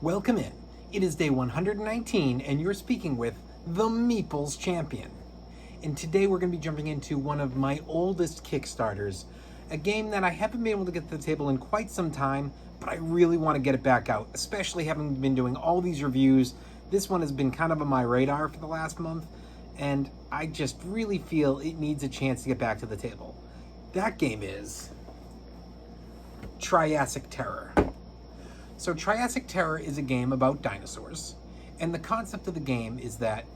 Welcome in. It is day 119 and you're speaking with the Meeples Champion. And today we're going to be jumping into one of my oldest Kickstarters, a game that I haven't been able to get to the table in quite some time, but I really want to get it back out, especially having been doing all these reviews. This one has been kind of on my radar for the last month, and I just really feel it needs a chance to get back to the table. That game is Triassic Terror. So Triassic Terror is a game about dinosaurs, and the concept of the game is that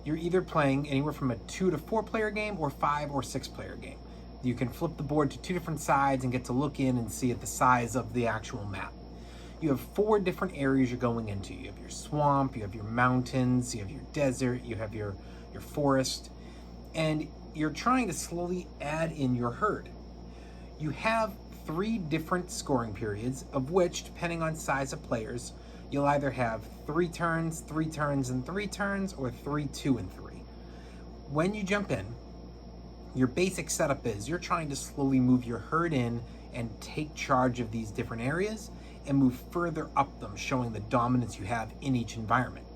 you're either playing anywhere from a 2 to 4 player game or 5 or 6 player game. You can flip the board to 2 different sides and get to look in and see at the size of the actual map. You have 4 different areas you're going into. You have your swamp, you have your mountains, you have your desert, you have your forest, and you're trying to slowly add in your herd. You have 3 different scoring periods, of which, depending on size of players, you'll either have 3 turns, 3 turns, and 3 turns, or 3, 2, and 3. When you jump in, your basic setup is you're trying to slowly move your herd in and take charge of these different areas and move further up them, showing the dominance you have in each environment.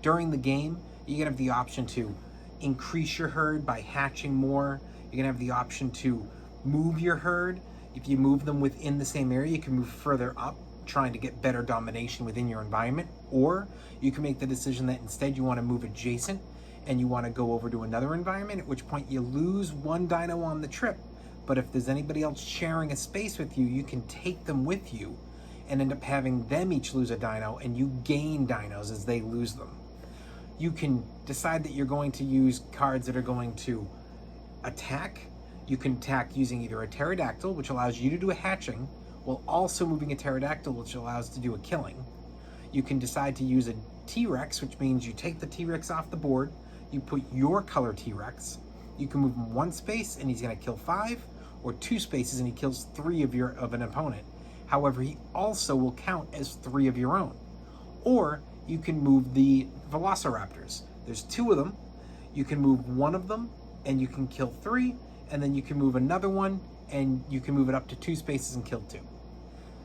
During the game, you're gonna have the option to increase your herd by hatching more. You're gonna have the option to move your herd. If you move them within the same area, you can move further up, trying to get better domination within your environment. Or you can make the decision that instead you want to move adjacent and you want to go over to another environment, at which point you lose 1 dino on the trip. But if there's anybody else sharing a space with you, you can take them with you and end up having them each lose a dino, and you gain dinos as they lose them. You can decide that you're going to use cards that are going to attack. You can attack using either a pterodactyl, which allows you to do a hatching, while also moving a pterodactyl, which allows to do a killing. You can decide to use a T-Rex, which means you take the T-Rex off the board, you put your color T-Rex. You can move him 1 space and he's going to kill 5, or 2 spaces and he kills 3 of an opponent. However, he also will count as 3 of your own. Or you can move the Velociraptors. There's 2 of them. You can move 1 of them and you can kill 3, and then you can move another one and you can move it up to 2 spaces and kill 2.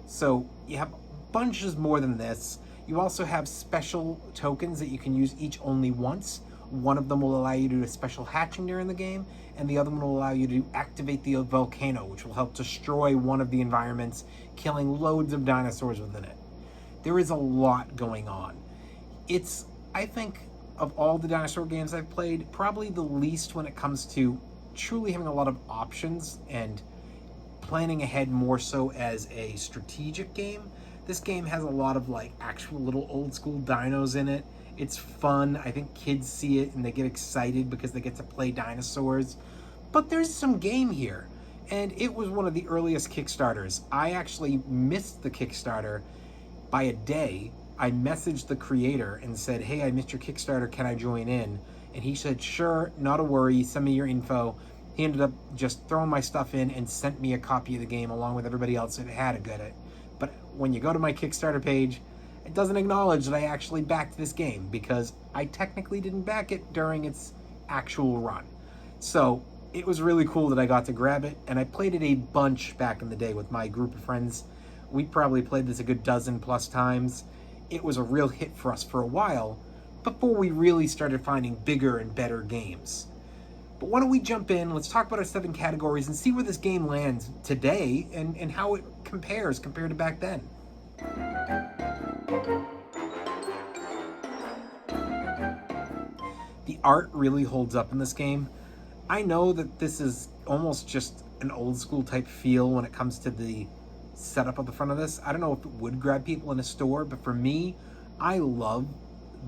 So you have bunches more than this. You also have special tokens that you can use each only once. One of them will allow you to do a special hatching during the game, and the other one will allow you to activate the volcano, which will help destroy one of the environments, killing loads of dinosaurs within it. There is a lot going on. It's, I think, of all the dinosaur games I've played, probably the least when it comes to truly having a lot of options and planning ahead more so as a strategic game. This game has a lot of like actual little old school dinos in it. It's fun. I think kids see it and they get excited because they get to play dinosaurs. But there's some game here, and it was one of the earliest Kickstarters. I actually missed the Kickstarter by a day. I messaged the creator and said, hey, I missed your Kickstarter, can I join in? And he said, sure, not a worry, send me your info. He ended up just throwing my stuff in and sent me a copy of the game along with everybody else that had a good at it. But when you go to my Kickstarter page, it doesn't acknowledge that I actually backed this game because I technically didn't back it during its actual run. So it was really cool that I got to grab it, and I played it a bunch back in the day with my group of friends. We probably played this a good 12+ times. It was a real hit for us for a while before we really started finding bigger and better games. But why don't we jump in, let's talk about our 7 categories and see where this game lands today and how it compared to back then. The art really holds up in this game. I know that this is almost just an old school type feel when it comes to the setup of the front of this. I don't know if it would grab people in a store, but for me, I love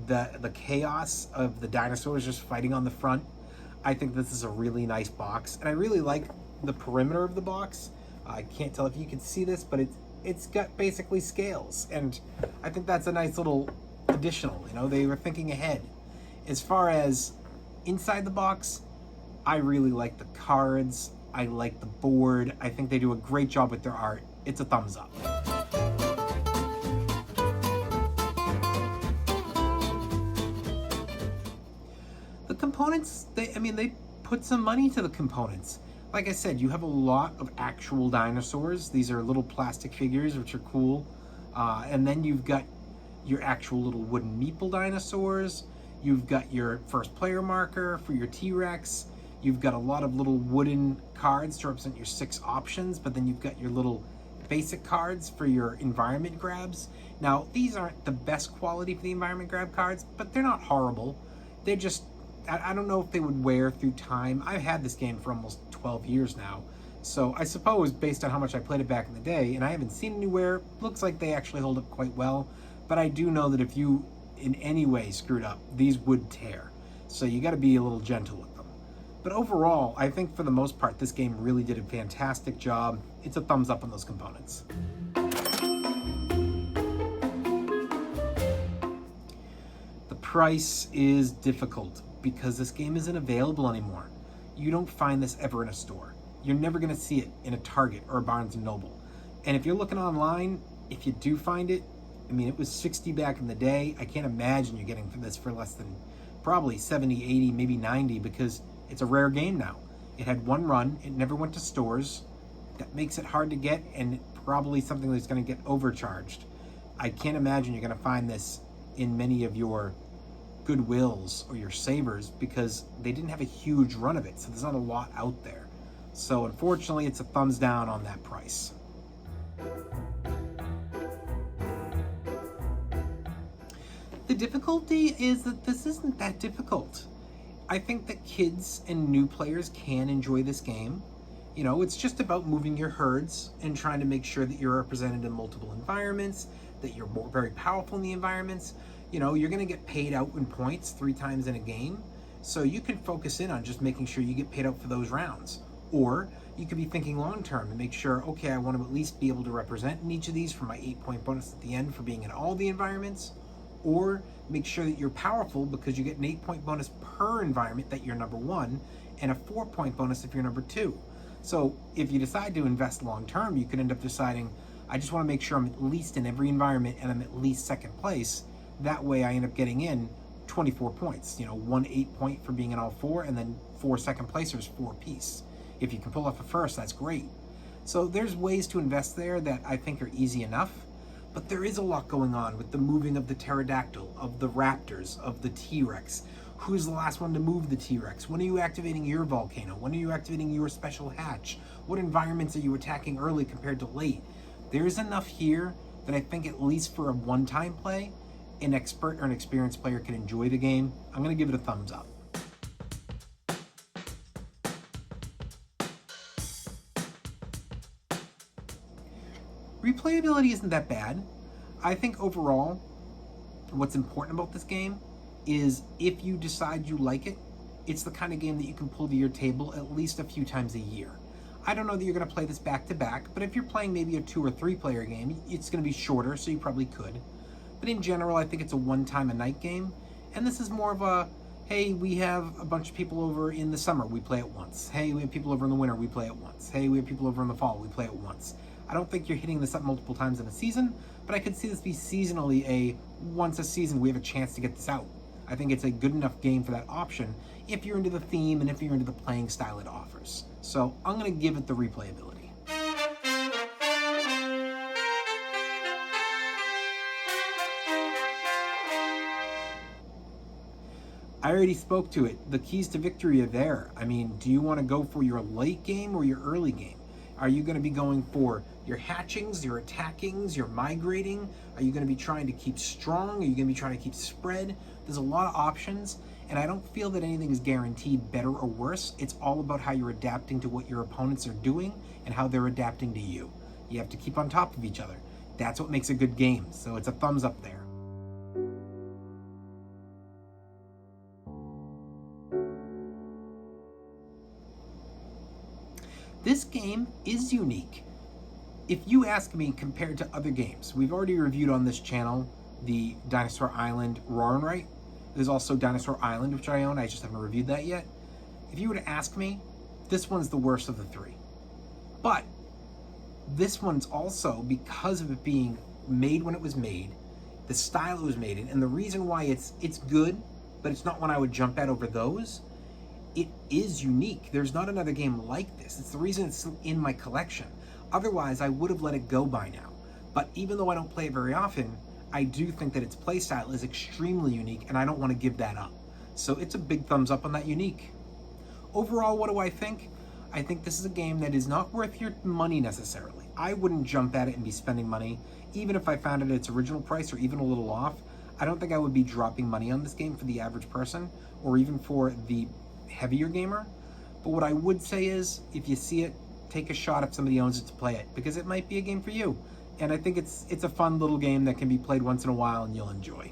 the chaos of the dinosaurs just fighting on the front. I think this is a really nice box, and I really like the perimeter of the box. I can't tell if you can see this, but it's got basically scales, and I think that's a nice little additional. You know, they were thinking ahead. As far as inside the box, I really like the cards. I like the board. I think they do a great job with their art. It's a thumbs up. The components, they put some money to the components. Like I said, you have a lot of actual dinosaurs. These are little plastic figures, which are cool. And then you've got your actual little wooden meeple dinosaurs. You've got your first player marker for your T-Rex. You've got a lot of little wooden cards to represent your 6 options, but then you've got your little basic cards for your environment grabs. Now, these aren't the best quality for the environment grab cards, but they're not horrible. They're just, I don't know if they would wear through time. I've had this game for almost 12 years now, so I suppose based on how much I played it back in the day, and I haven't seen any wear, looks like they actually hold up quite well. But I do know that if you in any way screwed up, these would tear. So you got to be a little gentle with them. But overall, I think for the most part, this game really did a fantastic job. It's a thumbs up on those components. The price is difficult because this game isn't available anymore. You don't find this ever in a store. You're never going to see it in a Target or a Barnes & Noble. And if you're looking online, if you do find it, I mean, it was $60 back in the day. I can't imagine you're getting this for less than probably $70, $80, maybe $90, because it's a rare game now. It had one run. It never went to stores. That makes it hard to get, and probably something that's going to get overcharged. I can't imagine you're going to find this in many of your Goodwills or your Savers, because they didn't have a huge run of it, so there's not a lot out there. So unfortunately, it's a thumbs down on that price. The difficulty is that this isn't that difficult. I think that kids and new players can enjoy this game. You know, it's just about moving your herds and trying to make sure that you're represented in multiple environments, that you're very powerful in the environments. You know, you're going to get paid out in points 3 times in a game, so you can focus in on just making sure you get paid out for those rounds. Or you could be thinking long term and make sure, okay, I want to at least be able to represent in each of these for my 8-point bonus at the end for being in all the environments. Or make sure that you're powerful because you get an 8-point bonus per environment that you're number 1, and a 4-point bonus if you're number 2. So if you decide to invest long term, you could end up deciding, I just want to make sure I'm at least in every environment and I'm at least 2nd place. That way I end up getting in 24 points. You know, 1 8-point for being in all 4, and then 4 second placers, 4 apiece. If you can pull off a first, that's great. So there's ways to invest there that I think are easy enough. But there is a lot going on with the moving of the pterodactyl, of the raptors, of the T-Rex. Who's the last one to move the T-Rex? When are you activating your volcano? When are you activating your special hatch? What environments are you attacking early compared to late? There's enough here that I think at least for a one-time play, an expert or an experienced player can enjoy the game. I'm going to give it a thumbs up. Replayability isn't that bad. I think overall, what's important about this game is if you decide you like it, it's the kind of game that you can pull to your table at least a few times a year. I don't know that you're going to play this back to back, but if you're playing maybe a 2 or 3 player game, it's going to be shorter, so you probably could. But in general, I think it's a one-time a night game, and this is more of a, hey, we have a bunch of people over in the summer, we play it once. Hey, we have people over in the winter, we play it once. Hey, we have people over in the fall, we play it once. I don't think you're hitting this up multiple times in a season, but I could see this be seasonally once a season we have a chance to get this out. I think it's a good enough game for that option if you're into the theme and if you're into the playing style it offers. So I'm going to give it the replayability. I already spoke to it. The keys to victory are there. I mean, do you want to go for your late game or your early game? Are you going to be going for your hatchings, your attackings, your migrating? Are you going to be trying to keep strong? Are you going to be trying to keep spread? There's a lot of options, and I don't feel that anything is guaranteed better or worse. It's all about how you're adapting to what your opponents are doing and how they're adapting to you. You have to keep on top of each other. That's what makes a good game, so it's a thumbs up there. This game is unique. If you ask me, compared to other games, we've already reviewed on this channel the Dinosaur Island Roar and Write. There's also Dinosaur Island, which I own. I just haven't reviewed that yet. If you were to ask me, this one's the worst of the 3. But this one's also, because of it being made when it was made, the style it was made in, and the reason why it's good, but it's not one I would jump at over those, it is unique. There's not another game like this. It's the reason it's in my collection. Otherwise, I would have let it go by now. But even though I don't play it very often, I do think that its playstyle is extremely unique, and I don't want to give that up. So it's a big thumbs up on that unique. Overall, what do I think? I think this is a game that is not worth your money necessarily. I wouldn't jump at it and be spending money, even if I found it at its original price or even a little off. I don't think I would be dropping money on this game for the average person, or even for the heavier gamer. But what I would say is, if you see it, take a shot if somebody owns it to play it, because it might be a game for you. And I think it's a fun little game that can be played once in a while and you'll enjoy.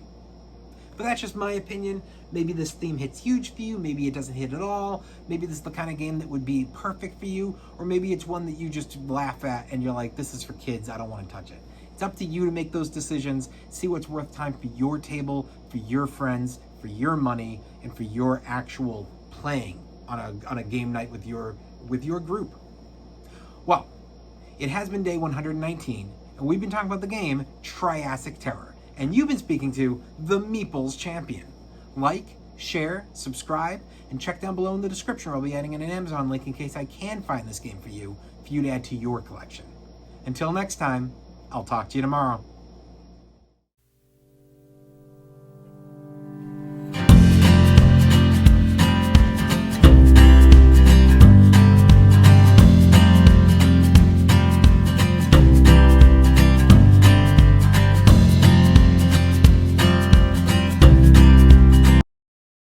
But that's just my opinion. Maybe this theme hits huge for you, maybe it doesn't hit at all, maybe this is the kind of game that would be perfect for you, or maybe it's one that you just laugh at and you're like, this is for kids, I don't want to touch it. It's up to you to make those decisions, see what's worth time for your table, for your friends, for your money, and for your actual playing on a game night with your group. Well, it has been day 119, and we've been talking about the game Triassic Terror, and you've been speaking to the Meeples Champion. Like, share, subscribe, and check down below in the description where I'll be adding in an Amazon link in case I can find this game for you to add to your collection. Until next time, I'll talk to you tomorrow.